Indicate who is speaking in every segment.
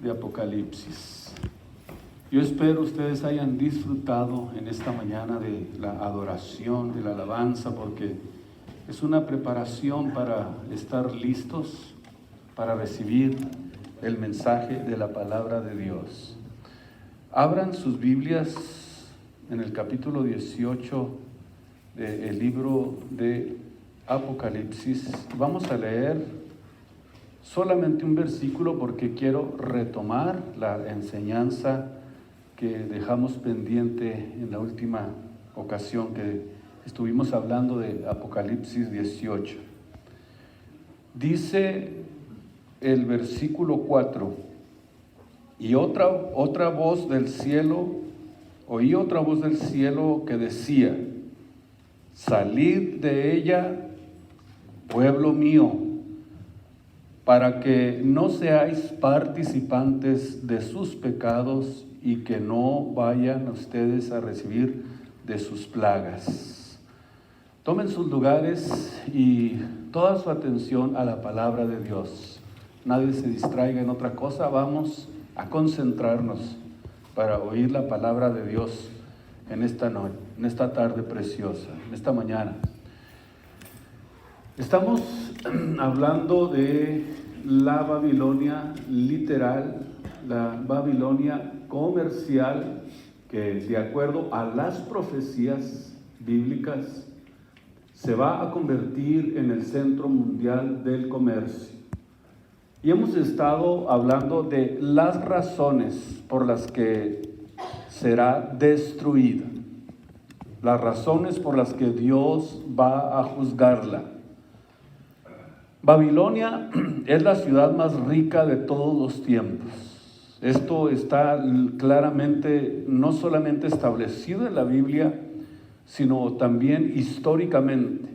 Speaker 1: de Apocalipsis. Yo espero ustedes hayan disfrutado en esta mañana de la adoración, de la alabanza, porque es una preparación para estar listos para recibir el mensaje de la palabra de Dios. Abran sus Biblias en el capítulo 18 del libro de Apocalipsis. Vamos a leer solamente un versículo porque quiero retomar la enseñanza que dejamos pendiente en la última ocasión que estuvimos hablando de Apocalipsis 18. Dice el versículo 4: y otra voz del cielo, oí otra voz del cielo que decía: salid de ella, pueblo mío, para que no seáis participantes de sus pecados y que no vayan ustedes a recibir de sus plagas. Tomen sus lugares y toda su atención a la palabra de Dios. Nadie se distraiga en otra cosa. Vamos a concentrarnos para oír la palabra de Dios en esta noche, en esta tarde preciosa, en esta mañana. Estamos hablando de la Babilonia literal, la Babilonia comercial, que de acuerdo a las profecías bíblicas se va a convertir en el centro mundial del comercio. Y hemos estado hablando de las razones por las que será destruida, las razones por las que Dios va a juzgarla. Babilonia es la ciudad más rica de todos los tiempos. Esto está claramente, no solamente establecido en la Biblia, sino también históricamente.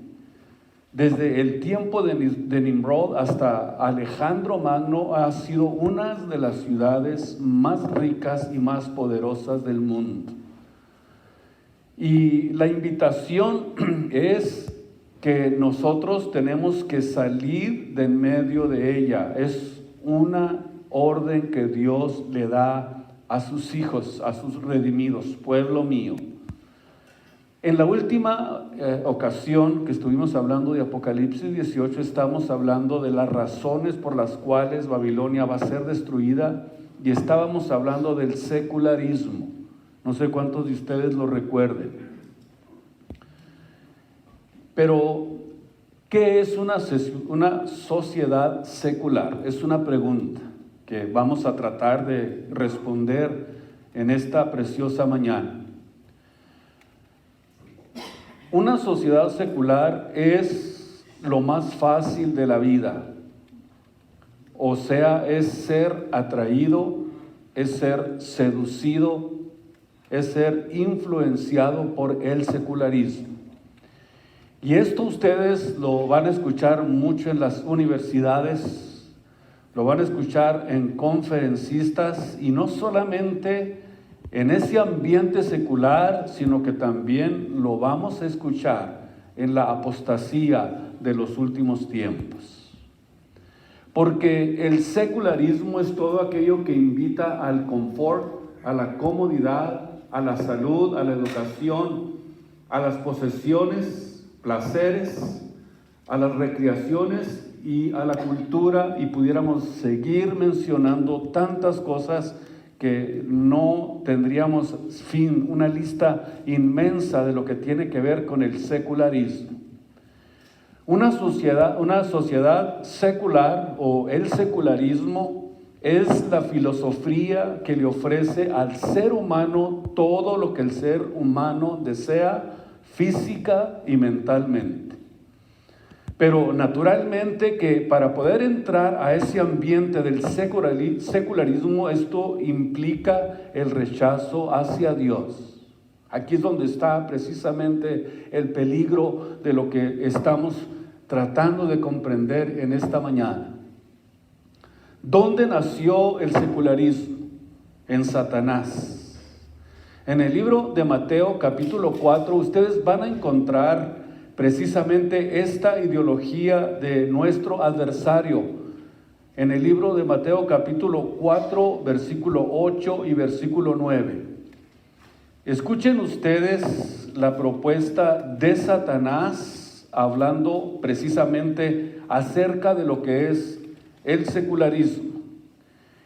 Speaker 1: Desde el tiempo de Nimrod hasta Alejandro Magno ha sido una de las ciudades más ricas y más poderosas del mundo. Y la invitación es que nosotros tenemos que salir de en medio de ella. Es una orden que Dios le da a sus hijos, a sus redimidos, pueblo mío. En la última ocasión que estuvimos hablando de Apocalipsis 18, estamos hablando de las razones por las cuales Babilonia va a ser destruida y estábamos hablando del secularismo. No sé cuántos de ustedes lo recuerden. Pero, ¿qué es una sociedad secular? Es una pregunta que vamos a tratar de responder en esta preciosa mañana. Una sociedad secular es lo más fácil de la vida. O sea, es ser atraído, es ser seducido, es ser influenciado por el secularismo. Y esto ustedes lo van a escuchar mucho en las universidades, lo van a escuchar en conferencistas, y no solamente en ese ambiente secular, sino que también lo vamos a escuchar en la apostasía de los últimos tiempos. Porque el secularismo es todo aquello que invita al confort, a la comodidad, a la salud, a la educación, a las posesiones, placeres, a las recreaciones y a la cultura, y pudiéramos seguir mencionando tantas cosas que no tendríamos fin, una lista inmensa de lo que tiene que ver con el secularismo. Una sociedad secular o el secularismo es la filosofía que le ofrece al ser humano todo lo que el ser humano desea física y mentalmente. Pero naturalmente que para poder entrar a ese ambiente del secularismo, esto implica el rechazo hacia Dios. Aquí es donde está precisamente el peligro de lo que estamos tratando de comprender en esta mañana. ¿Dónde nació el secularismo? En Satanás. En el libro de Mateo capítulo 4 ustedes van a encontrar precisamente esta ideología de nuestro adversario, en el libro de Mateo capítulo 4, versículo 8 y versículo 9. Escuchen ustedes la propuesta de Satanás hablando precisamente acerca de lo que es el secularismo.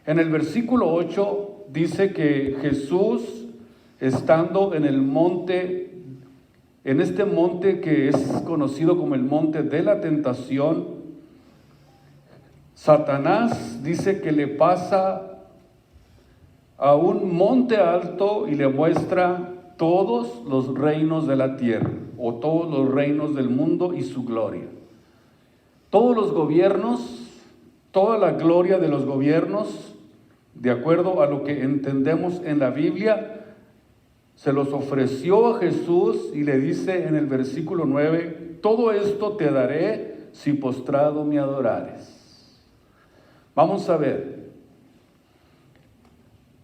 Speaker 1: En el versículo 8 dice que Jesús, estando en el monte, en este monte que es conocido como el monte de la tentación, Satanás dice que le pasa a un monte alto y le muestra todos los reinos de la tierra, o todos los reinos del mundo y su gloria. Todos los gobiernos, toda la gloria de los gobiernos, de acuerdo a lo que entendemos en la Biblia, se los ofreció a Jesús y le dice en el versículo 9, todo esto te daré si postrado me adorares. Vamos a ver.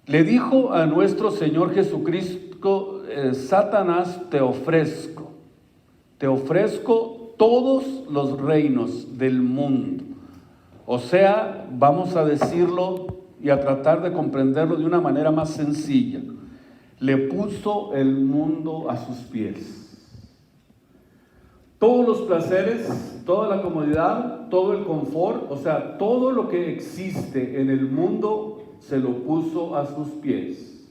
Speaker 1: Le dijo a nuestro Señor Jesucristo, Satanás, te ofrezco todos los reinos del mundo. O sea, vamos a decirlo y a tratar de comprenderlo de una manera más sencilla. Le puso el mundo a sus pies. Todos los placeres, toda la comodidad, todo el confort, o sea, todo lo que existe en el mundo se lo puso a sus pies,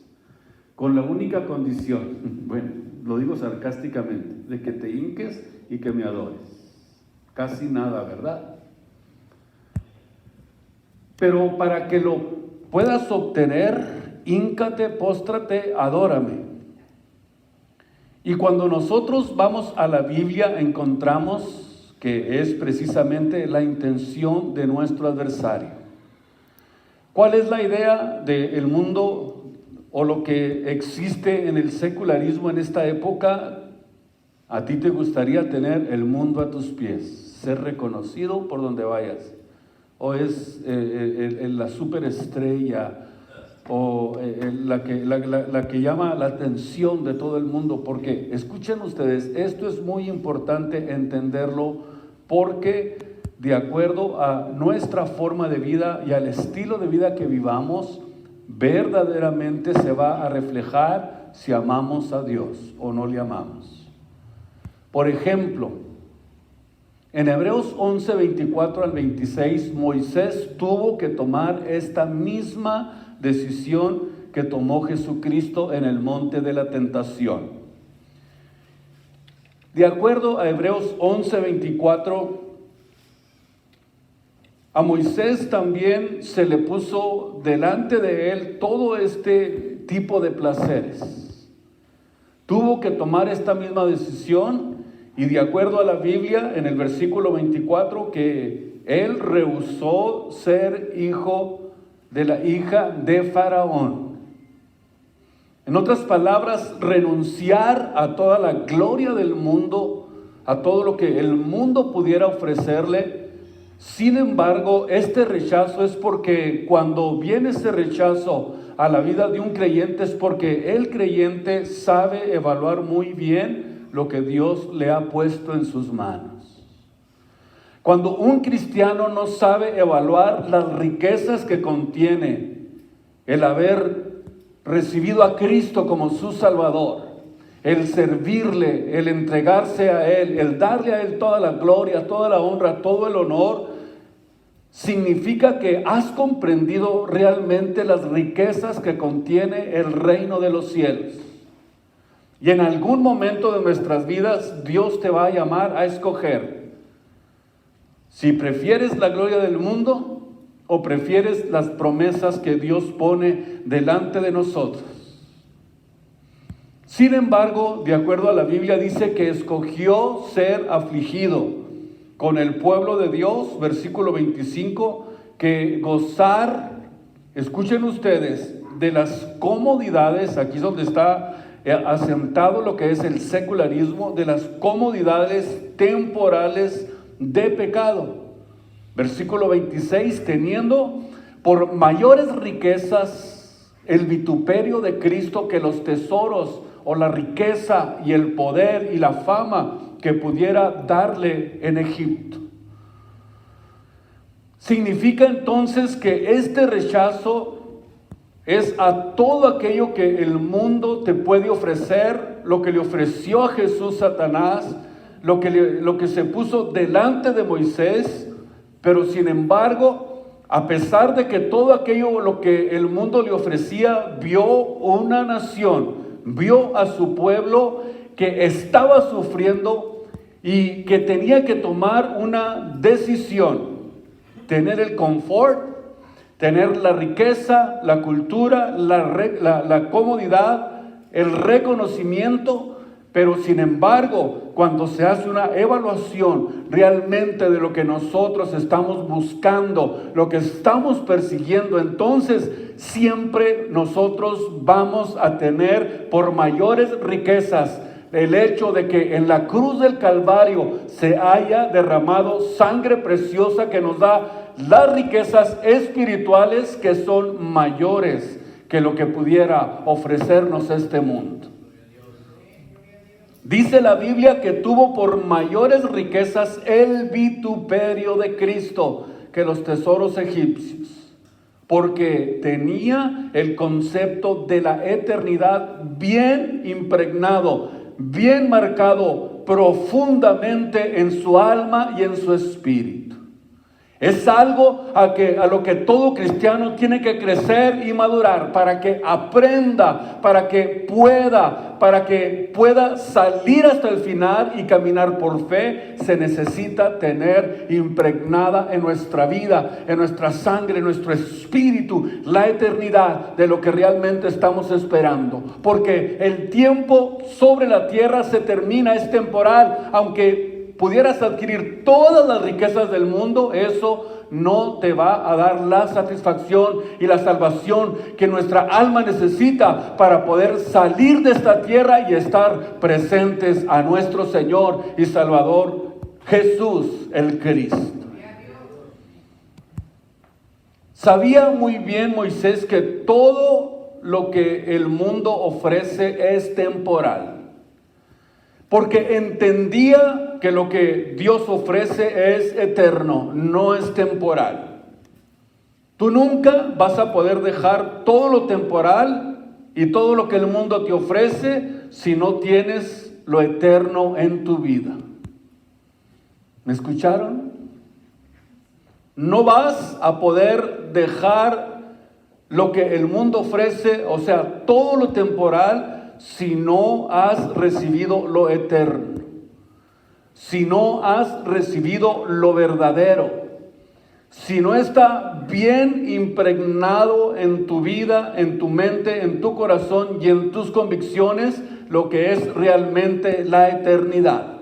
Speaker 1: con la única condición, bueno, lo digo sarcásticamente, de que te hinques y que me adores. Casi nada, ¿verdad? Pero para que lo puedas obtener, híncate, póstrate, adórame. Y cuando nosotros vamos a la Biblia, encontramos que es precisamente la intención de nuestro adversario. ¿Cuál es la idea del mundo o lo que existe en el secularismo en esta época? A ti te gustaría tener el mundo a tus pies, ser reconocido por donde vayas. O es la superestrella, o la que llama la atención de todo el mundo. Porque, escuchen ustedes, esto es muy importante entenderlo, porque de acuerdo a nuestra forma de vida y al estilo de vida que vivamos, verdaderamente se va a reflejar si amamos a Dios o no le amamos. Por ejemplo, en Hebreos 11, 24 al 26, Moisés tuvo que tomar esta misma decisión que tomó Jesucristo en el monte de la tentación. De acuerdo a Hebreos 11, 24, a Moisés también se le puso delante de él todo este tipo de placeres. Tuvo que tomar esta misma decisión y de acuerdo a la Biblia, en el versículo 24, que él rehusó ser hijo de la hija de Faraón. En otras palabras, renunciar a toda la gloria del mundo, a todo lo que el mundo pudiera ofrecerle. Sin embargo, este rechazo es porque cuando viene ese rechazo a la vida de un creyente es porque el creyente sabe evaluar muy bien lo que Dios le ha puesto en sus manos. Cuando un cristiano no sabe evaluar las riquezas que contiene el haber recibido a Cristo como su Salvador, el servirle, el entregarse a Él, el darle a Él toda la gloria, toda la honra, todo el honor, significa que has comprendido realmente las riquezas que contiene el reino de los cielos. Y en algún momento de nuestras vidas Dios te va a llamar a escoger si prefieres la gloria del mundo o prefieres las promesas que Dios pone delante de nosotros. Sin embargo, de acuerdo a la Biblia, dice que escogió ser afligido con el pueblo de Dios, versículo 25, que gozar, escuchen ustedes, de las comodidades, aquí es donde está asentado lo que es el secularismo, de las comodidades temporales de pecado. Versículo 26, teniendo por mayores riquezas el vituperio de Cristo que los tesoros o la riqueza y el poder y la fama que pudiera darle en Egipto. Significa entonces que este rechazo es a todo aquello que el mundo te puede ofrecer, lo que le ofreció a Jesús Satanás, lo que se puso delante de Moisés, pero sin embargo, a pesar de que todo aquello lo que el mundo le ofrecía, vio una nación, vio a su pueblo que estaba sufriendo y que tenía que tomar una decisión. Tener el confort, tener la riqueza, la cultura, la comodidad, el reconocimiento, pero sin embargo, cuando se hace una evaluación realmente de lo que nosotros estamos buscando, lo que estamos persiguiendo, entonces siempre nosotros vamos a tener por mayores riquezas el hecho de que en la cruz del Calvario se haya derramado sangre preciosa que nos da las riquezas espirituales que son mayores que lo que pudiera ofrecernos este mundo. Dice la Biblia que tuvo por mayores riquezas el vituperio de Cristo que los tesoros egipcios, porque tenía el concepto de la eternidad bien impregnado, bien marcado profundamente en su alma y en su espíritu. Es algo a lo que todo cristiano tiene que crecer y madurar para que aprenda, para que pueda salir hasta el final y caminar por fe. Se necesita tener impregnada en nuestra vida, en nuestra sangre, en nuestro espíritu, la eternidad de lo que realmente estamos esperando. Porque el tiempo sobre la tierra se termina, es temporal, aunque pudieras adquirir todas las riquezas del mundo, eso no te va a dar la satisfacción y la salvación que nuestra alma necesita para poder salir de esta tierra y estar presentes a nuestro Señor y Salvador Jesús el Cristo. Sabía muy bien Moisés que todo lo que el mundo ofrece es temporal, porque entendía que lo que Dios ofrece es eterno, no es temporal. Tú nunca vas a poder dejar todo lo temporal y todo lo que el mundo te ofrece si no tienes lo eterno en tu vida. ¿Me escucharon? No vas a poder dejar lo que el mundo ofrece, o sea, todo lo temporal, si no has recibido lo eterno, si no has recibido lo verdadero, si no está bien impregnado en tu vida, en tu mente, en tu corazón y en tus convicciones, lo que es realmente la eternidad.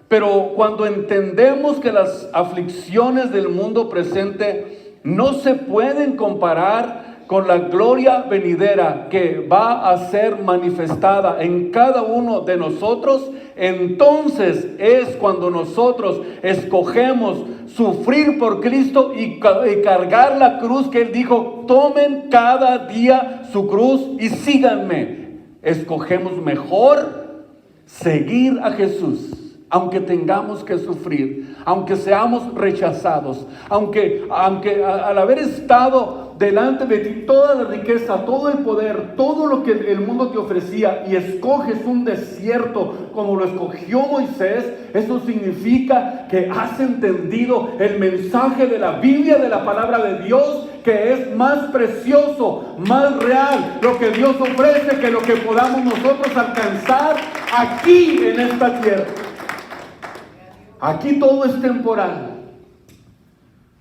Speaker 1: Pero cuando entendemos que las aflicciones del mundo presente no se pueden comparar con la gloria venidera que va a ser manifestada en cada uno de nosotros, entonces es cuando nosotros escogemos sufrir por Cristo y cargar la cruz que Él dijo: tomen cada día su cruz y síganme. Escogemos mejor seguir a Jesús, aunque tengamos que sufrir, aunque seamos rechazados, aunque al haber estado delante de ti toda la riqueza, todo el poder, todo lo que el mundo te ofrecía, y escoges un desierto como lo escogió Moisés, eso significa que has entendido el mensaje de la Biblia, de la palabra de Dios, que es más precioso, más real lo que Dios ofrece que lo que podamos nosotros alcanzar aquí en esta tierra. Aquí todo es temporal.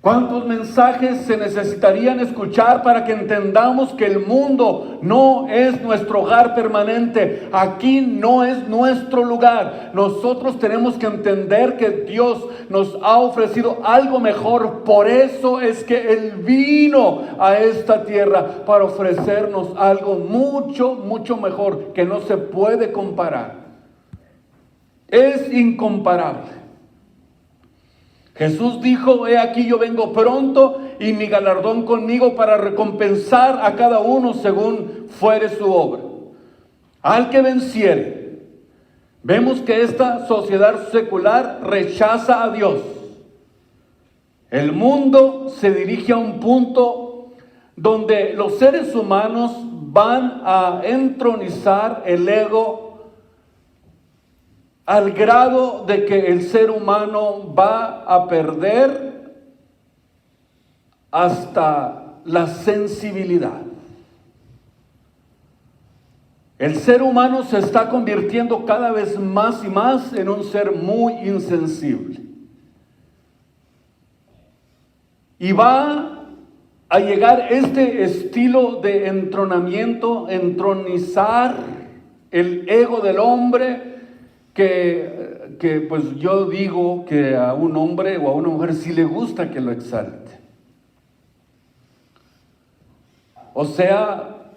Speaker 1: ¿Cuántos mensajes se necesitarían escuchar para que entendamos que el mundo no es nuestro hogar permanente? Aquí no es nuestro lugar. Nosotros tenemos que entender que Dios nos ha ofrecido algo mejor. Por eso es que Él vino a esta tierra para ofrecernos algo mucho, mucho mejor, que no se puede comparar. Es incomparable. Jesús dijo: he aquí yo vengo pronto y mi galardón conmigo para recompensar a cada uno según fuere su obra. Al que venciere. Vemos que esta sociedad secular rechaza a Dios. El mundo se dirige a un punto donde los seres humanos van a entronizar el ego al grado de que el ser humano va a perder hasta la sensibilidad. El ser humano se está convirtiendo cada vez más y más en un ser muy insensible. Y va a llegar este estilo de entronamiento, entronizar el ego del hombre, que pues yo digo que a un hombre o a una mujer sí le gusta que lo exalte. O sea,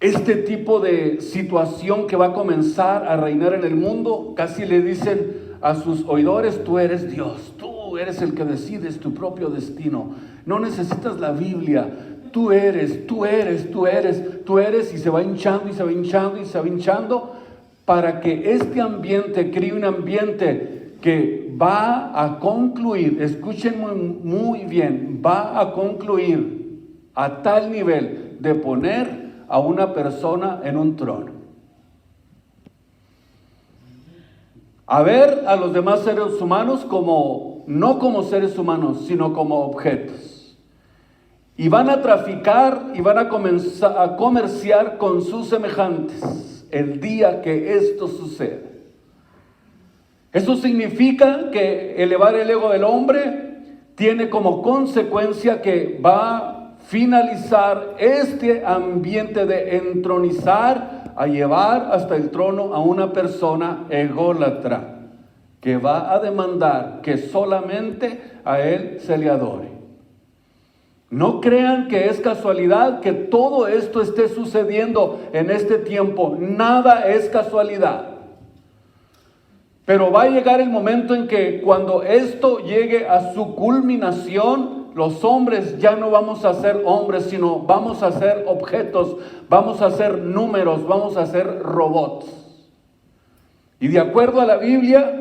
Speaker 1: este tipo de situación que va a comenzar a reinar en el mundo, casi le dicen a sus oidores: tú eres Dios, tú eres el que decides tu propio destino, no necesitas la Biblia, tú eres, y se va hinchando y se va hinchando y se va hinchando, para que este ambiente cree un ambiente que va a concluir, escuchen muy bien, va a concluir a tal nivel de poner a una persona en un trono. A ver a los demás seres humanos no como seres humanos, sino como objetos. Y van a traficar y van a comenzar a comerciar con sus semejantes el día que esto suceda. Eso significa que elevar el ego del hombre tiene como consecuencia que va a finalizar este ambiente de entronizar, a llevar hasta el trono a una persona ególatra que va a demandar que solamente a él se le adore. No crean que es casualidad que todo esto esté sucediendo en este tiempo. Nada es casualidad. Pero va a llegar el momento en que cuando esto llegue a su culminación, los hombres ya no vamos a ser hombres, sino vamos a ser objetos, vamos a ser números, vamos a ser robots. Y de acuerdo a la Biblia,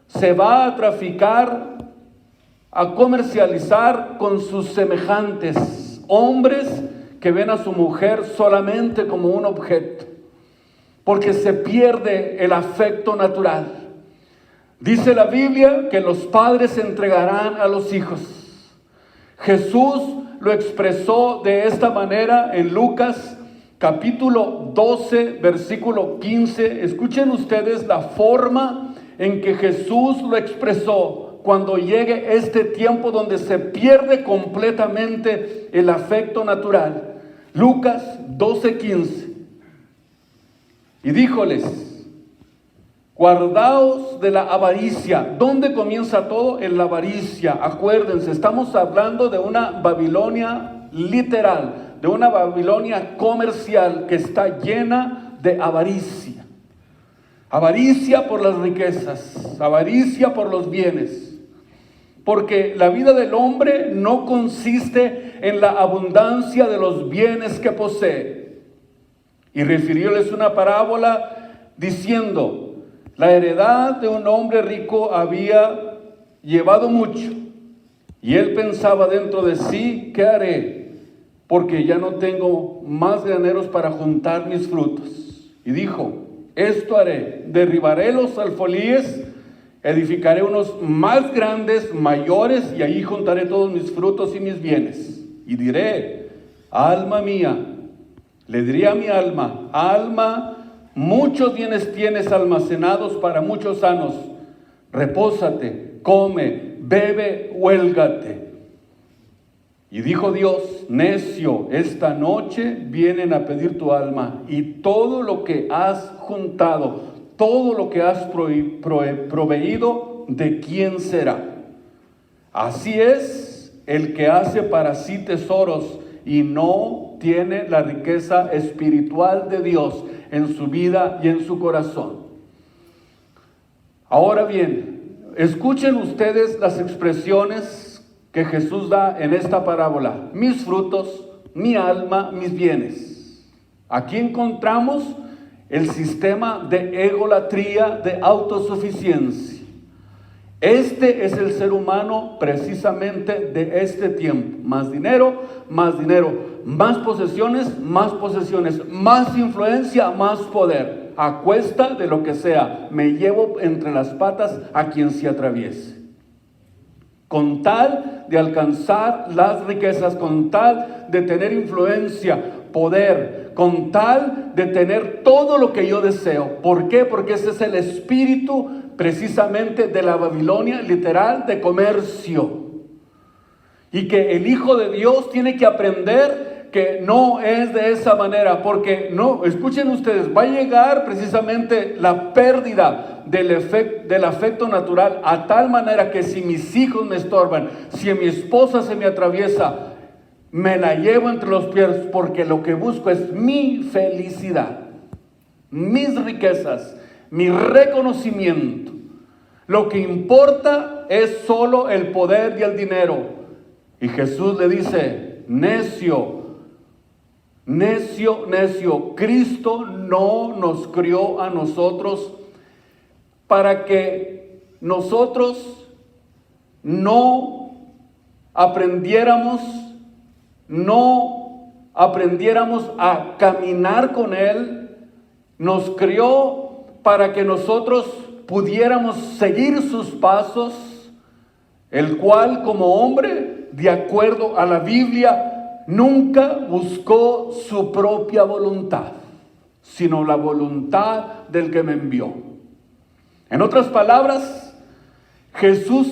Speaker 1: se va a traficar, a comercializar con sus semejantes, hombres que ven a su mujer solamente como un objeto, porque se pierde el afecto natural. Dice la Biblia que los padres se entregarán a los hijos. Jesús lo expresó de esta manera en Lucas capítulo 12, versículo 15. Escuchen ustedes la forma en que Jesús lo expresó cuando llegue este tiempo donde se pierde completamente el afecto natural. Lucas 12, 15. Y díjoles: guardaos de la avaricia. ¿Dónde comienza todo? En la avaricia. Acuérdense, estamos hablando de una Babilonia literal, de una Babilonia comercial que está llena de avaricia. Avaricia por las riquezas, avaricia por los bienes. Porque la vida del hombre no consiste en la abundancia de los bienes que posee. Y refirióles una parábola diciendo: la heredad de un hombre rico había llevado mucho, y él pensaba dentro de sí: ¿qué haré? Porque ya no tengo más graneros para juntar mis frutos. Y dijo: esto haré, derribaré los alfolíes, edificaré unos más grandes, mayores, y allí juntaré todos mis frutos y mis bienes. Y diré: alma mía, le diré a mi alma: alma, muchos bienes tienes almacenados para muchos años. Repósate, come, bebe, huélgate. Y dijo Dios: necio, esta noche vienen a pedir tu alma, y todo lo que has juntado, todo lo que has proveído, ¿de quién será? Así es el que hace para sí tesoros y no tiene la riqueza espiritual de Dios en su vida y en su corazón. Ahora bien, escuchen ustedes las expresiones que Jesús da en esta parábola: mis frutos, mi alma, mis bienes. Aquí encontramos el sistema de egolatría, de autosuficiencia. Este es el ser humano precisamente de este tiempo. Más dinero, más posesiones, más influencia, más poder. A cuesta de lo que sea, me llevo entre las patas a quien se atraviese. Con tal de alcanzar las riquezas, con tal de tener influencia, poder, con tal de tener todo lo que yo deseo. ¿Por qué? Porque ese es el espíritu precisamente de la Babilonia, literal, de comercio. Y que el Hijo de Dios tiene que aprender que no es de esa manera, porque no, escuchen ustedes, va a llegar precisamente la pérdida del afecto natural a tal manera que si mis hijos me estorban, si mi esposa se me atraviesa, me la llevo entre los pies, porque lo que busco es mi felicidad, mis riquezas, mi reconocimiento. Lo que importa es solo el poder y el dinero. Y Jesús le dice: necio, necio, necio. Cristo no nos crió a nosotros para que nosotros no aprendiéramos a caminar con Él. Nos crió para que nosotros pudiéramos seguir sus pasos, el cual como hombre, de acuerdo a la Biblia, nunca buscó su propia voluntad, sino la voluntad del que me envió. En otras palabras, Jesús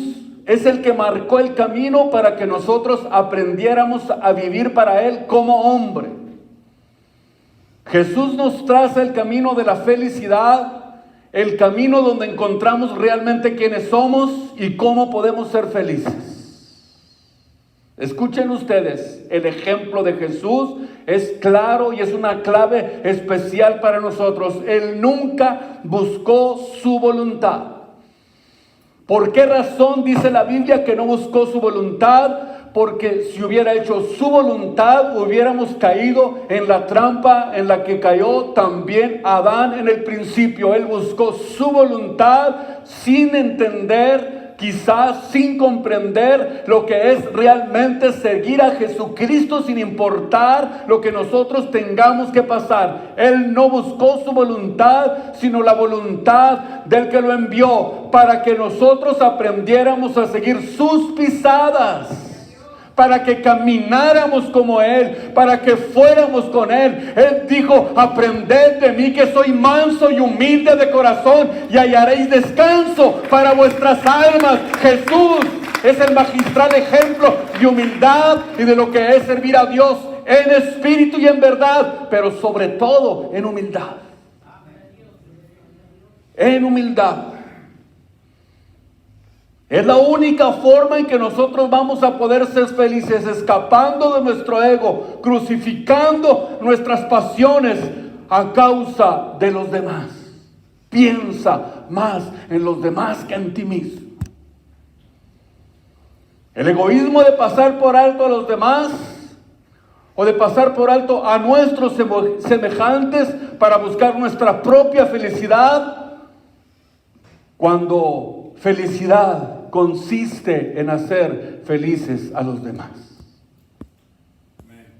Speaker 1: es el que marcó el camino para que nosotros aprendiéramos a vivir para Él como hombre. Jesús nos traza el camino de la felicidad, el camino donde encontramos realmente quiénes somos y cómo podemos ser felices. Escuchen ustedes, el ejemplo de Jesús es claro y es una clave especial para nosotros. Él nunca buscó su voluntad. ¿Por qué razón dice la Biblia que no buscó su voluntad? Porque si hubiera hecho su voluntad, hubiéramos caído en la trampa en la que cayó también Adán en el principio. Él buscó su voluntad sin entender, quizás sin comprender lo que es realmente seguir a Jesucristo, sin importar lo que nosotros tengamos que pasar. Él no buscó su voluntad, sino la voluntad del que lo envió, para que nosotros aprendiéramos a seguir sus pisadas, para que camináramos como Él, para que fuéramos con Él. Él dijo: aprended de mí, que soy manso y humilde de corazón, y hallaréis descanso para vuestras almas. Jesús es el magistral ejemplo de humildad y de lo que es servir a Dios en espíritu y en verdad, pero sobre todo en humildad. En humildad. Es la única forma en que nosotros vamos a poder ser felices, escapando de nuestro ego, crucificando nuestras pasiones a causa de los demás. Piensa más en los demás que en ti mismo. El egoísmo de pasar por alto a los demás, o de pasar por alto a nuestros semejantes para buscar nuestra propia felicidad, cuando felicidad consiste en hacer felices a los demás.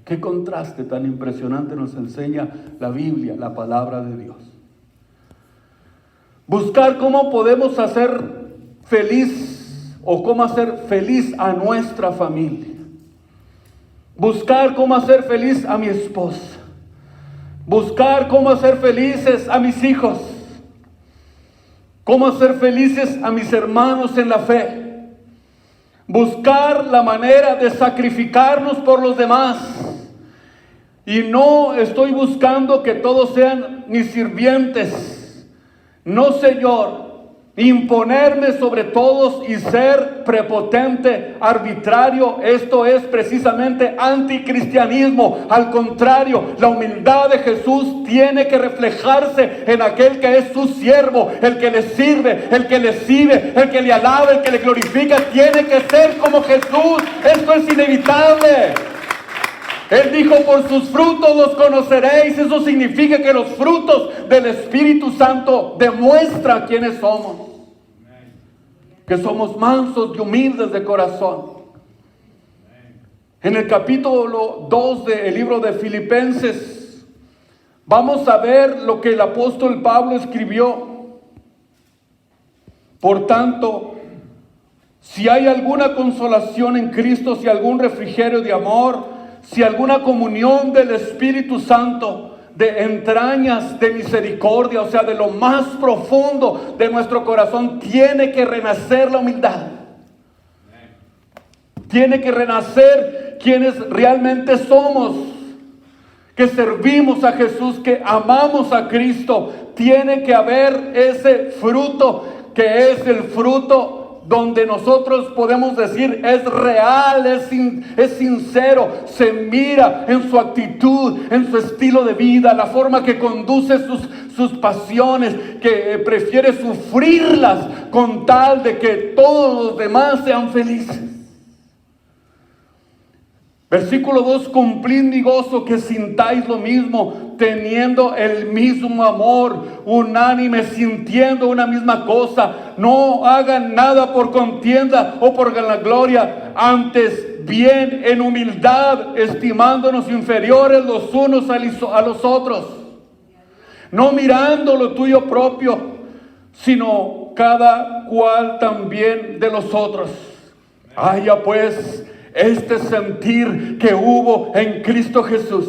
Speaker 1: Qué contraste tan impresionante nos enseña la Biblia, la palabra de Dios. Buscar cómo podemos hacer feliz o cómo hacer feliz a nuestra familia. Buscar cómo hacer feliz a mi esposa. Buscar cómo hacer felices a mis hijos. Cómo hacer felices a mis hermanos en la fe. Buscar la manera de sacrificarnos por los demás. Y no estoy buscando que todos sean mis sirvientes. No, Señor. Imponerme sobre todos y ser prepotente, arbitrario, esto es precisamente anticristianismo. Al contrario, la humildad de Jesús tiene que reflejarse en aquel que es su siervo, el que le sirve, el que le exhibe, el que le alaba, el que le glorifica. Tiene que ser como Jesús. Esto es inevitable. Él dijo: por sus frutos los conoceréis. Eso significa que los frutos del Espíritu Santo demuestran quiénes somos. que somos mansos y humildes de corazón. En el capítulo 2 del libro de Filipenses, vamos a ver lo que el apóstol Pablo escribió. Por tanto, si hay alguna consolación en Cristo, si algún refrigerio de amor, si alguna comunión del Espíritu Santo, de entrañas de misericordia, o sea, de lo más profundo de nuestro corazón, tiene que renacer la humildad. Tiene que renacer quienes realmente somos, que servimos a Jesús, que amamos a Cristo. Tiene que haber ese fruto, que es el fruto donde nosotros podemos decir es real, es sincero, se mira en su actitud, en su estilo de vida, la forma que conduce sus pasiones, que prefiere sufrirlas con tal de que todos los demás sean felices. Versículo 2, cumplid mi gozo, que sintáis lo mismo, teniendo el mismo amor, unánime, sintiendo una misma cosa. No hagan nada por contienda o por vanagloria, antes bien en humildad, estimándonos inferiores los unos a los otros, no mirando lo tuyo propio, sino cada cual también de los otros. Haya pues este sentir que hubo en Cristo Jesús,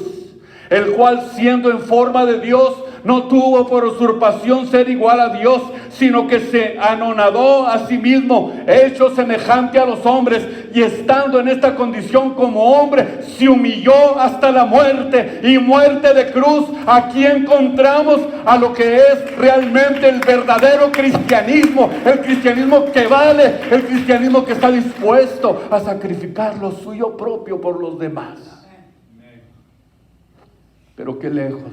Speaker 1: el cual siendo en forma de Dios, no tuvo por usurpación ser igual a Dios, sino que se anonadó a sí mismo, hecho semejante a los hombres, y estando en esta condición como hombre, se humilló hasta la muerte, y muerte de cruz. Aquí encontramos a lo que es realmente el verdadero cristianismo, el cristianismo que vale, el cristianismo que está dispuesto a sacrificar lo suyo propio por los demás. Pero qué lejos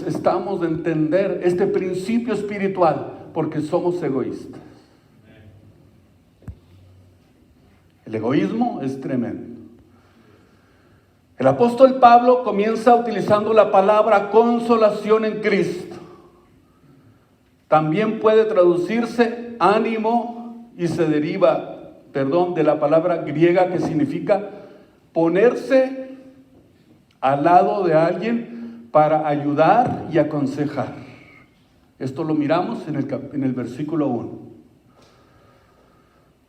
Speaker 1: estamos de entender este principio espiritual, porque somos egoístas. El egoísmo es tremendo. El apóstol Pablo comienza utilizando la palabra consolación en Cristo. También puede traducirse ánimo y se deriva, de la palabra griega que significa ponerse al lado de alguien para ayudar y aconsejar. Esto lo miramos en el versículo 1,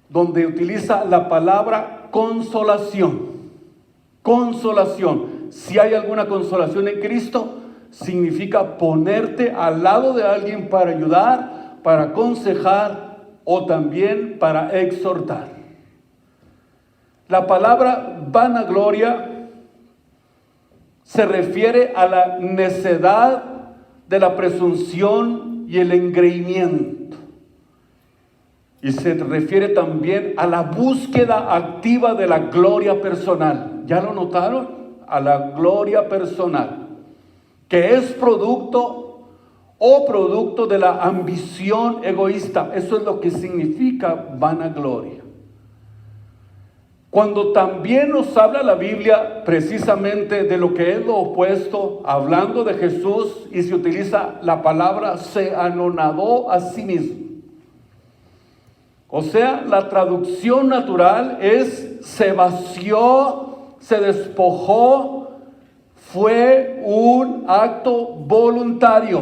Speaker 1: donde utiliza la palabra consolación. Consolación. Si hay alguna consolación en Cristo, significa ponerte al lado de alguien para ayudar, para aconsejar o también para exhortar. La palabra vanagloria se refiere a la necedad de la presunción y el engreimiento. Y se refiere también a la búsqueda activa de la gloria personal. ¿Ya lo notaron? A la gloria personal, que es producto de la ambición egoísta. Eso es lo que significa vanagloria. Cuando también nos habla la Biblia precisamente de lo que es lo opuesto, hablando de Jesús, y se utiliza la palabra se anonadó a sí mismo. O sea, la traducción natural es se vació, se despojó, fue un acto voluntario.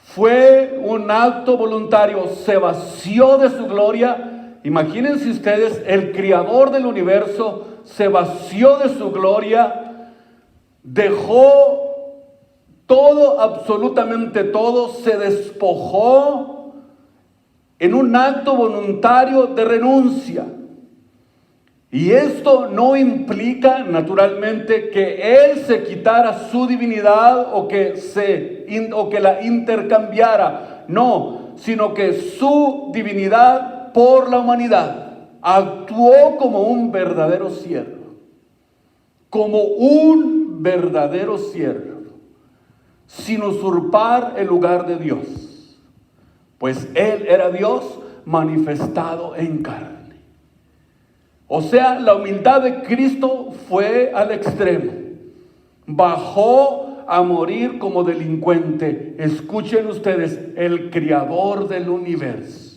Speaker 1: Fue un acto voluntario, se vació de su gloria. Imagínense ustedes, el creador del universo se vació de su gloria, dejó todo, absolutamente todo, se despojó en un acto voluntario de renuncia. Y esto no implica, naturalmente, que Él se quitara su divinidad o que la intercambiara. No, sino que su divinidad por la humanidad actuó como un verdadero siervo, sin usurpar el lugar de Dios, pues Él era Dios manifestado en carne. O sea, la humildad de Cristo fue al extremo, bajó a morir como delincuente. Escuchen ustedes, el creador del universo.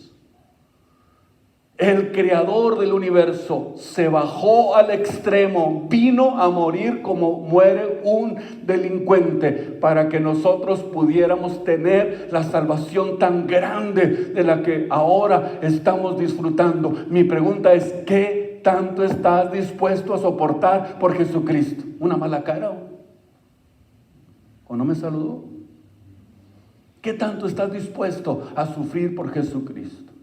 Speaker 1: El creador del universo se bajó al extremo, vino a morir como muere un delincuente para que nosotros pudiéramos tener la salvación tan grande de la que ahora estamos disfrutando. Mi pregunta es, ¿qué tanto estás dispuesto a soportar por Jesucristo? ¿Una mala cara? ¿O no me saludó? ¿Qué tanto estás dispuesto a sufrir por Jesucristo?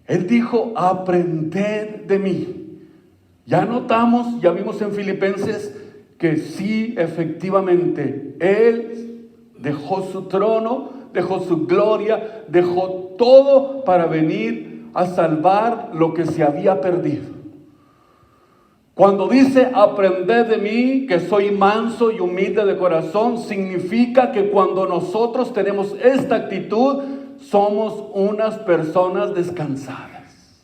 Speaker 1: Él dijo, aprended de mí. Ya notamos, ya vimos en Filipenses que sí, efectivamente, Él dejó su trono, dejó su gloria, dejó todo para venir a salvar lo que se había perdido. Cuando dice, aprended de mí, que soy manso y humilde de corazón, significa que cuando nosotros tenemos esta actitud, somos unas personas descansadas.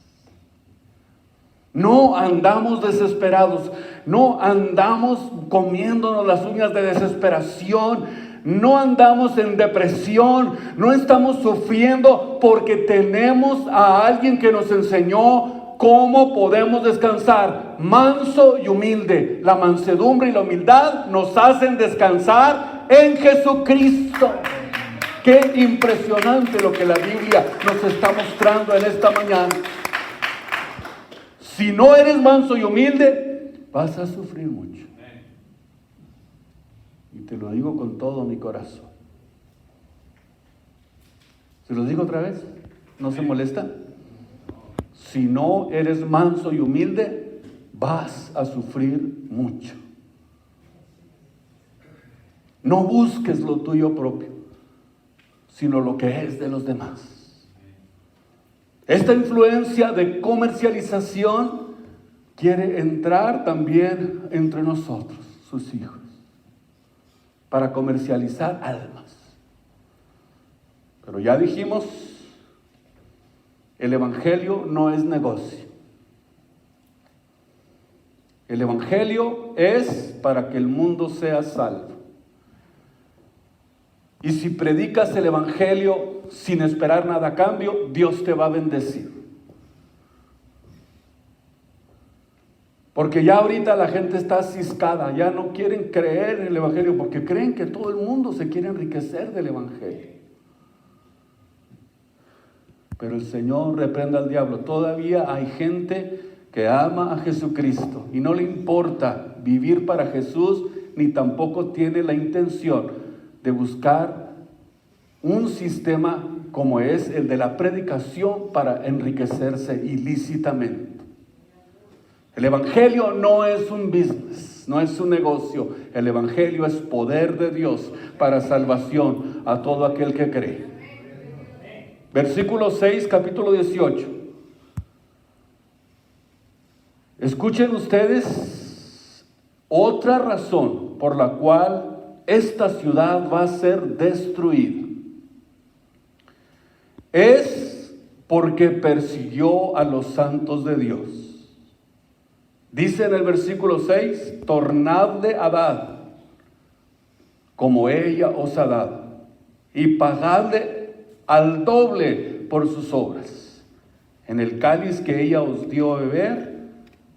Speaker 1: No andamos desesperados, no andamos comiéndonos las uñas de desesperación, no andamos en depresión, no estamos sufriendo porque tenemos a alguien que nos enseñó cómo podemos descansar, manso y humilde. La mansedumbre y la humildad nos hacen descansar en Jesucristo. Qué impresionante lo que la Biblia nos está mostrando en esta mañana. Si no eres manso y humilde, vas a sufrir mucho. Y te lo digo con todo mi corazón. ¿Se lo digo otra vez? ¿No se molesta? Si no eres manso y humilde, vas a sufrir mucho. No busques lo tuyo propio, sino lo que es de los demás. Esta influencia de comercialización quiere entrar también entre nosotros, sus hijos, para comercializar almas. Pero ya dijimos, el evangelio no es negocio. El evangelio es para que el mundo sea salvo. Y si predicas el evangelio sin esperar nada a cambio, Dios te va a bendecir. Porque ya ahorita la gente está ciscada, ya no quieren creer en el evangelio porque creen que todo el mundo se quiere enriquecer del evangelio. Pero el Señor reprenda al diablo. Todavía hay gente que ama a Jesucristo y no le importa vivir para Jesús, ni tampoco tiene la intención de buscar un sistema como es el de la predicación para enriquecerse ilícitamente. El evangelio no es un business, no es un negocio. El evangelio es poder de Dios para salvación a todo aquel que cree. Versículo 6, capítulo 18. Escuchen ustedes otra razón por la cual esta ciudad va a ser destruida. Es porque persiguió a los santos de Dios. Dice en el versículo 6, tornadle a dar como ella os ha dado, y pagadle al doble por sus obras. En el cáliz que ella os dio a beber,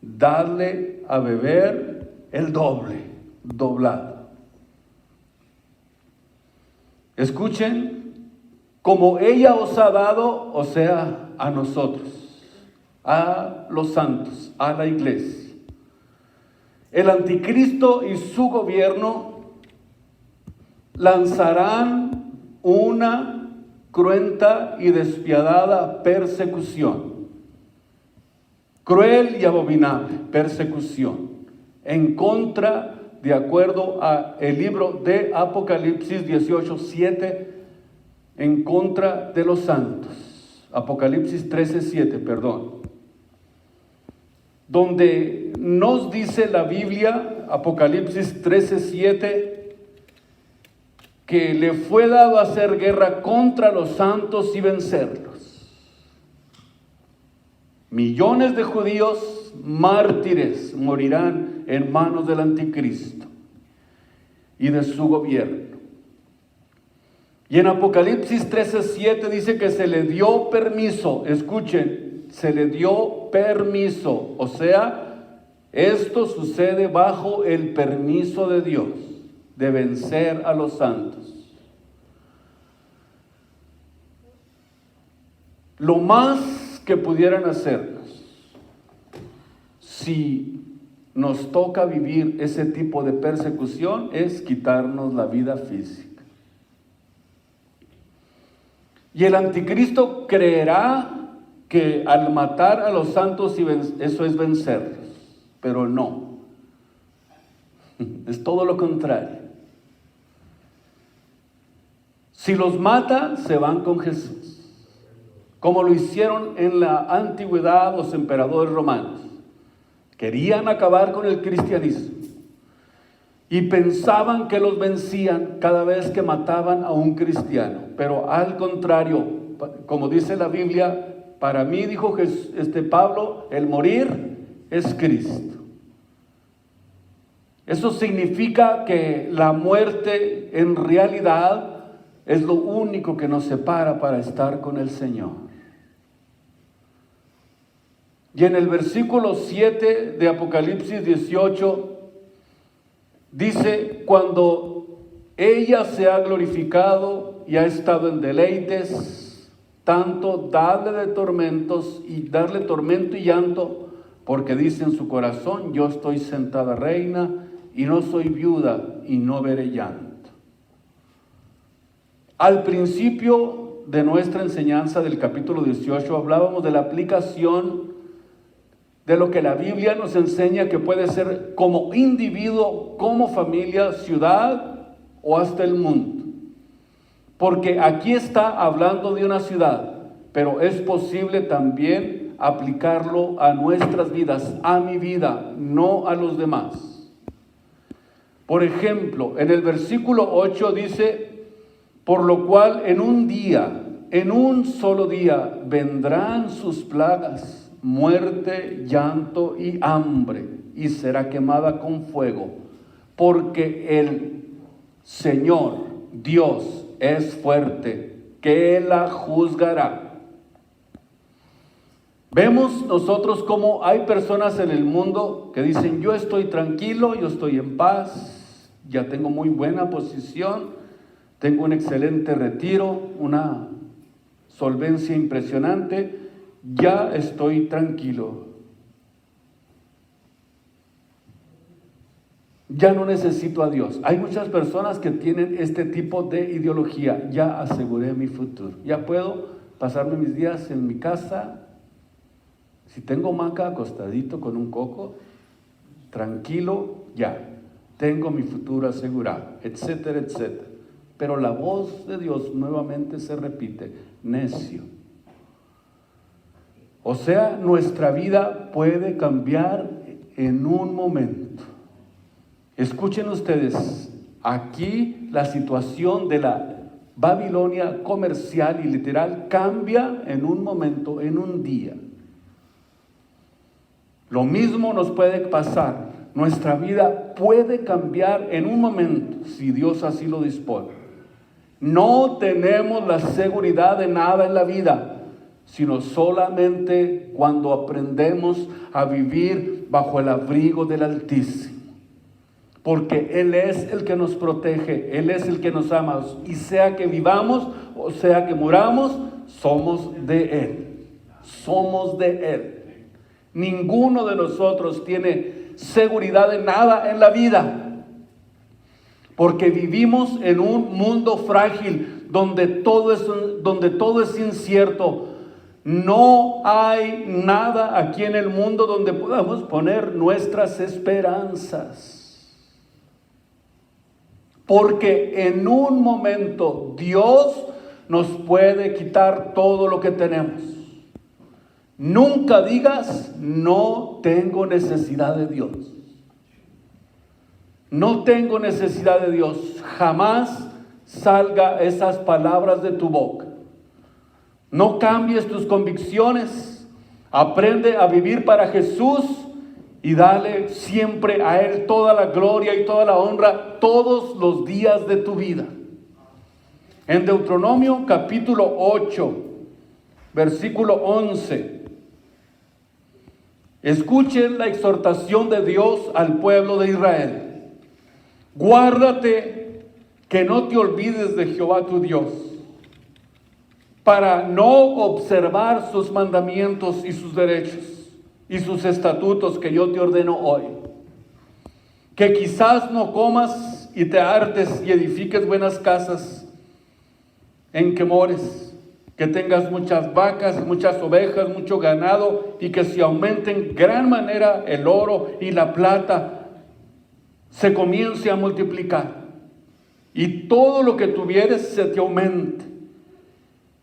Speaker 1: dadle a beber el doble, doblado. Escuchen, como ella os ha dado, o sea, a nosotros, a los santos, a la iglesia. El anticristo y su gobierno lanzarán una cruenta y despiadada persecución, cruel y abominable persecución, en contra, de acuerdo a el libro de Apocalipsis 18:7, en contra de los santos. Apocalipsis 13:7, perdón. Donde nos dice la Biblia, Apocalipsis 13:7, que le fue dado hacer guerra contra los santos y vencerlos. Millones de judíos mártires morirán en manos del anticristo. y de su gobierno. Y en Apocalipsis 13:7 dice que se le dio permiso, escuchen, se le dio permiso, o sea, esto sucede bajo el permiso de Dios, de vencer a los santos. Lo más que pudieran hacernos, si nos toca vivir ese tipo de persecución, es quitarnos la vida física. Y el anticristo creerá que al matar a los santos eso es vencerlos, pero no. Es todo lo contrario. Si los mata, se van con Jesús, como lo hicieron en la antigüedad los emperadores romanos. Querían acabar con el cristianismo y pensaban que los vencían cada vez que mataban a un cristiano. Pero al contrario, como dice la Biblia, para mí, dijo Pablo, el morir es Cristo. Eso significa que la muerte en realidad es lo único que nos separa para estar con el Señor. Y en el versículo 7 de Apocalipsis 18 dice: cuando ella se ha glorificado y ha estado en deleites, tanto darle tormento y llanto, porque dice en su corazón: yo estoy sentada reina y no soy viuda y no veré llanto. Al principio de nuestra enseñanza del capítulo 18 hablábamos de la aplicación de lo que la Biblia nos enseña que puede ser como individuo, como familia, ciudad o hasta el mundo. Porque aquí está hablando de una ciudad, pero es posible también aplicarlo a nuestras vidas, a mi vida, no a los demás. Por ejemplo, en el versículo 8 dice: por lo cual en un solo día vendrán sus plagas, muerte, llanto y hambre, y será quemada con fuego, porque el Señor Dios es fuerte, que la juzgará. Vemos nosotros cómo hay personas en el mundo que dicen: yo estoy tranquilo, yo estoy en paz, ya tengo muy buena posición, tengo un excelente retiro, una solvencia impresionante, ya estoy tranquilo. Ya no necesito a Dios. Hay muchas personas que tienen este tipo de ideología. Ya aseguré mi futuro. Ya puedo pasarme mis días en mi casa. Si tengo hamaca, acostadito con un coco, tranquilo, ya. Tengo mi futuro asegurado, etcétera, etcétera. Pero la voz de Dios nuevamente se repite: necio. O sea, nuestra vida puede cambiar en un momento. Escuchen ustedes, aquí la situación de la Babilonia comercial y literal cambia en un momento, en un día. Lo mismo nos puede pasar. Nuestra vida puede cambiar en un momento, si Dios así lo dispone. No tenemos la seguridad de nada en la vida, sino solamente cuando aprendemos a vivir bajo el abrigo del Altísimo. Porque Él es el que nos protege, Él es el que nos ama. Y sea que vivamos o sea que muramos, somos de Él. Somos de Él. Ninguno de nosotros tiene seguridad de nada en la vida. Porque vivimos en un mundo frágil, donde todo es incierto. No hay nada aquí en el mundo donde podamos poner nuestras esperanzas. Porque en un momento Dios nos puede quitar todo lo que tenemos. Nunca digas: no tengo necesidad de Dios. No tengo necesidad de Dios. Jamás salga esas palabras de tu boca. No cambies tus convicciones. Aprende a vivir para Jesús y dale siempre a Él toda la gloria y toda la honra todos los días de tu vida. En Deuteronomio capítulo 8, versículo 11, escuchen la exhortación de Dios al pueblo de Israel. Guárdate que no te olvides de Jehová tu Dios, para no observar sus mandamientos y sus derechos y sus estatutos que yo te ordeno hoy. Que quizás no comas y te hartes y edifiques buenas casas en que mores, que tengas muchas vacas, muchas ovejas, mucho ganado, y que se aumente en gran manera el oro y la plata, se comience a multiplicar, y todo lo que tuvieres se te aumente,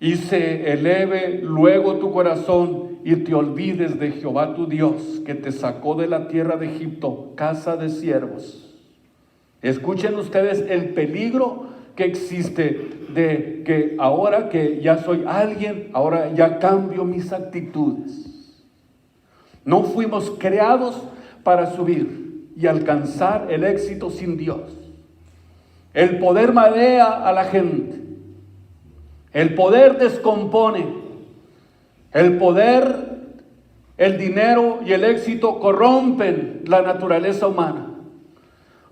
Speaker 1: y se eleve luego tu corazón, y te olvides de Jehová tu Dios, que te sacó de la tierra de Egipto, casa de siervos. Escuchen ustedes el peligro que existe de que ahora que ya soy alguien, ahora ya cambio mis actitudes. No fuimos creados para subir y alcanzar el éxito sin Dios. El poder marea a la gente. El poder descompone. El poder, el dinero y el éxito corrompen la naturaleza humana.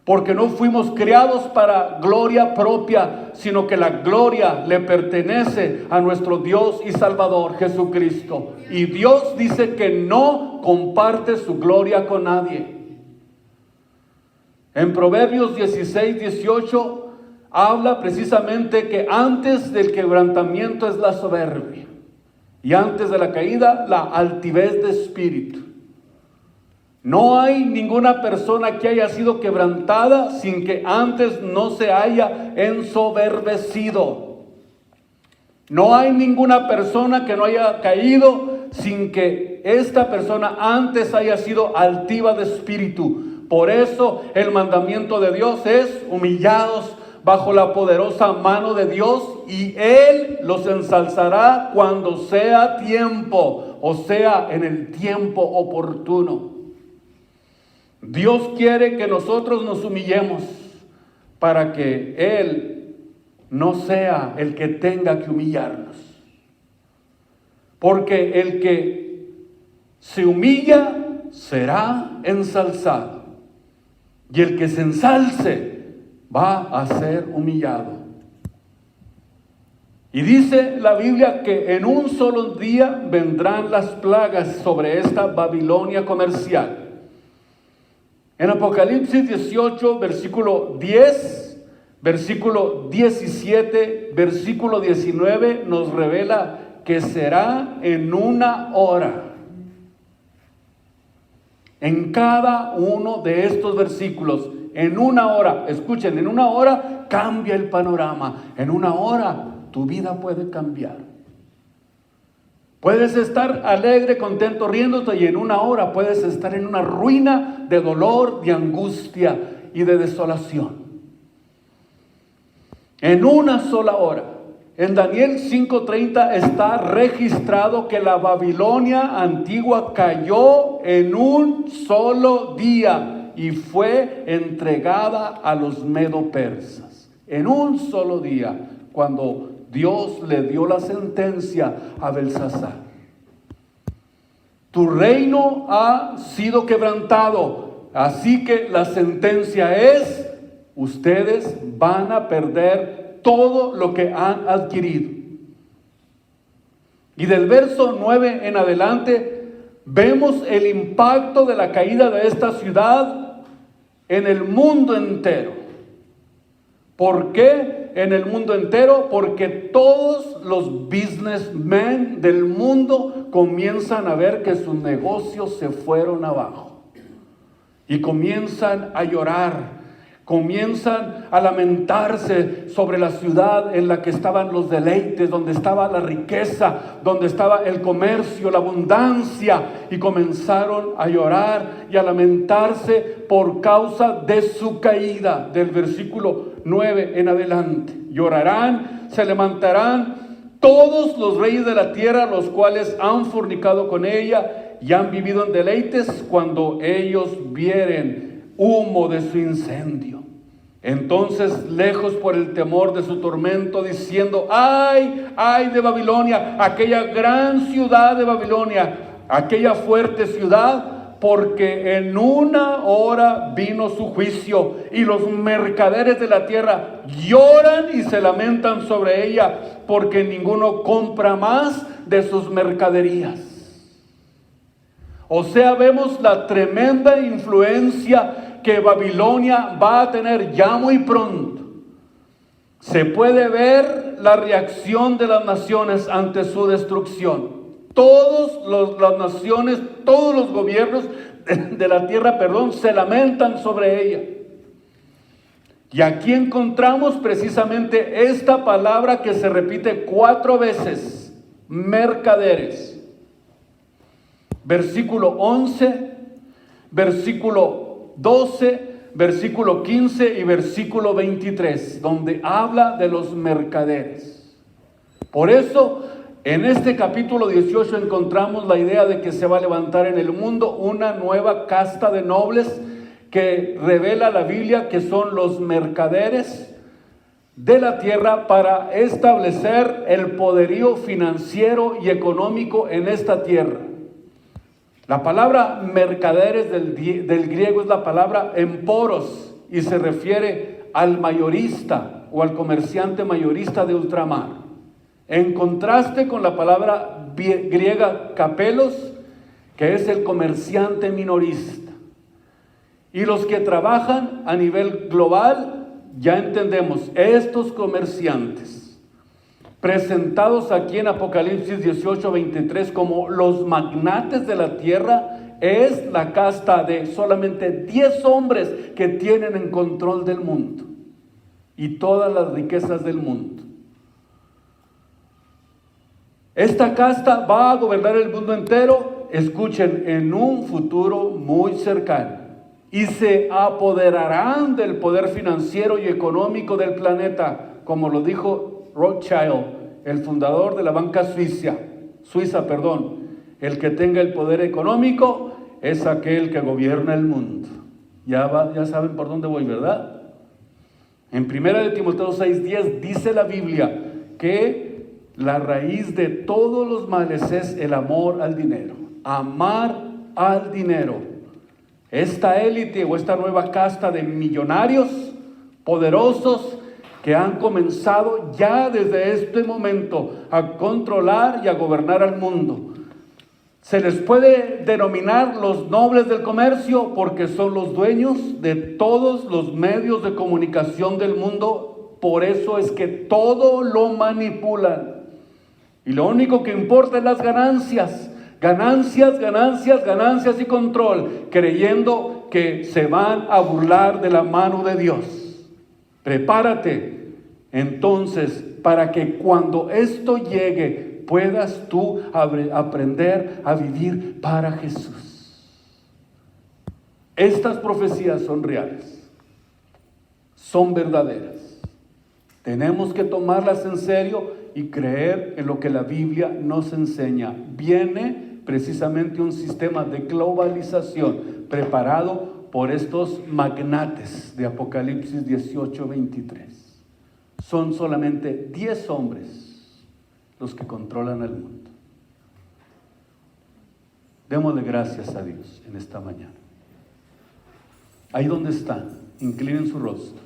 Speaker 1: Porque no fuimos creados para gloria propia, sino que la gloria le pertenece a nuestro Dios y Salvador Jesucristo. Y Dios dice que no comparte su gloria con nadie. En Proverbios 16, 18 habla precisamente que antes del quebrantamiento es la soberbia, y antes de la caída la altivez de espíritu. No hay ninguna persona que haya sido quebrantada sin que antes no se haya ensoberbecido. No hay ninguna persona que no haya caído sin que esta persona antes haya sido altiva de espíritu. Por eso el mandamiento de Dios es humillados bajo la poderosa mano de Dios, y Él los ensalzará cuando sea tiempo, o sea, en el tiempo oportuno. Dios quiere que nosotros nos humillemos para que Él no sea el que tenga que humillarnos. Porque el que se humilla será ensalzado, y el que se ensalce va a ser humillado. Y dice la Biblia que en un solo día vendrán las plagas sobre esta Babilonia comercial. En Apocalipsis 18, versículo 10, versículo 17, versículo 19, nos revela que será en una hora. En cada uno de estos versículos, en una hora, escuchen, en una hora cambia el panorama. En una hora tu vida puede cambiar. Puedes estar alegre, contento, riéndote, y en una hora puedes estar en una ruina de dolor, de angustia y de desolación. En una sola hora. En Daniel 5:30 está registrado que la Babilonia antigua cayó en un solo día y fue entregada a los medo-persas. En un solo día, cuando Dios le dio la sentencia a Belsasar. Tu reino ha sido quebrantado, así que la sentencia es: ustedes van a perder todo lo que han adquirido. Y del verso 9 en adelante vemos el impacto de la caída de esta ciudad en el mundo entero. ¿Por qué en el mundo entero? Porque todos los businessmen del mundo comienzan a ver que sus negocios se fueron abajo. Y comienzan a llorar, comienzan a lamentarse sobre la ciudad en la que estaban los deleites, donde estaba la riqueza, donde estaba el comercio, la abundancia, y comenzaron a llorar y a lamentarse por causa de su caída. Del versículo 9 en adelante: llorarán, se levantarán todos los reyes de la tierra, los cuales han fornicado con ella, y han vivido en deleites cuando ellos vieren humo de su incendio. Entonces, lejos por el temor de su tormento, diciendo: ¡ay, ay de Babilonia, aquella gran ciudad de Babilonia, aquella fuerte ciudad! Porque en una hora vino su juicio, y los mercaderes de la tierra lloran y se lamentan sobre ella, porque ninguno compra más de sus mercaderías. O sea, vemos la tremenda influencia que Babilonia va a tener ya muy pronto. Se puede ver la reacción de las naciones ante su destrucción. Las naciones, todos los gobiernos de la tierra, se lamentan sobre ella. Y aquí encontramos precisamente esta palabra que se repite 4 veces: mercaderes. Versículo 11, versículo 12, versículo 15 y versículo 23, donde habla de los mercaderes. Por eso, en este capítulo 18 encontramos la idea de que se va a levantar en el mundo una nueva casta de nobles que revela la Biblia que son los mercaderes de la tierra para establecer el poderío financiero y económico en esta tierra. La palabra mercaderes del griego es la palabra emporos y se refiere al mayorista o al comerciante mayorista de ultramar. En contraste con la palabra griega kapelos, que es el comerciante minorista. Y los que trabajan a nivel global, ya entendemos, estos comerciantes presentados aquí en Apocalipsis 18:23 como los magnates de la tierra, es la casta de solamente 10 hombres que tienen en control del mundo y todas las riquezas del mundo. Esta casta va a gobernar el mundo entero, escuchen, en un futuro muy cercano, y se apoderarán del poder financiero y económico del planeta, como lo dijo Rothschild, el fundador de la banca suiza. El que tenga el poder económico es aquel que gobierna el mundo. Ya saben por dónde voy, ¿verdad? En 1 Timoteo 6:10 dice la Biblia que la raíz de todos los males es el amor al dinero. Amar al dinero. Esta élite o esta nueva casta de millonarios poderosos que han comenzado ya desde este momento a controlar y a gobernar al mundo. Se les puede denominar los nobles del comercio porque son los dueños de todos los medios de comunicación del mundo. Por eso es que todo lo manipulan. Y lo único que importa es las ganancias. Ganancias, ganancias, ganancias y control, creyendo que se van a burlar de la mano de Dios. Prepárate entonces para que cuando esto llegue puedas tú aprender a vivir para Jesús. Estas profecías son reales, son verdaderas. Tenemos que tomarlas en serio y creer en lo que la Biblia nos enseña. Viene precisamente un sistema de globalización preparado por estos magnates de Apocalipsis 18:23. Son solamente 10 hombres los que controlan el mundo. Démosle gracias a Dios en esta mañana. Ahí donde están, inclinen su rostro.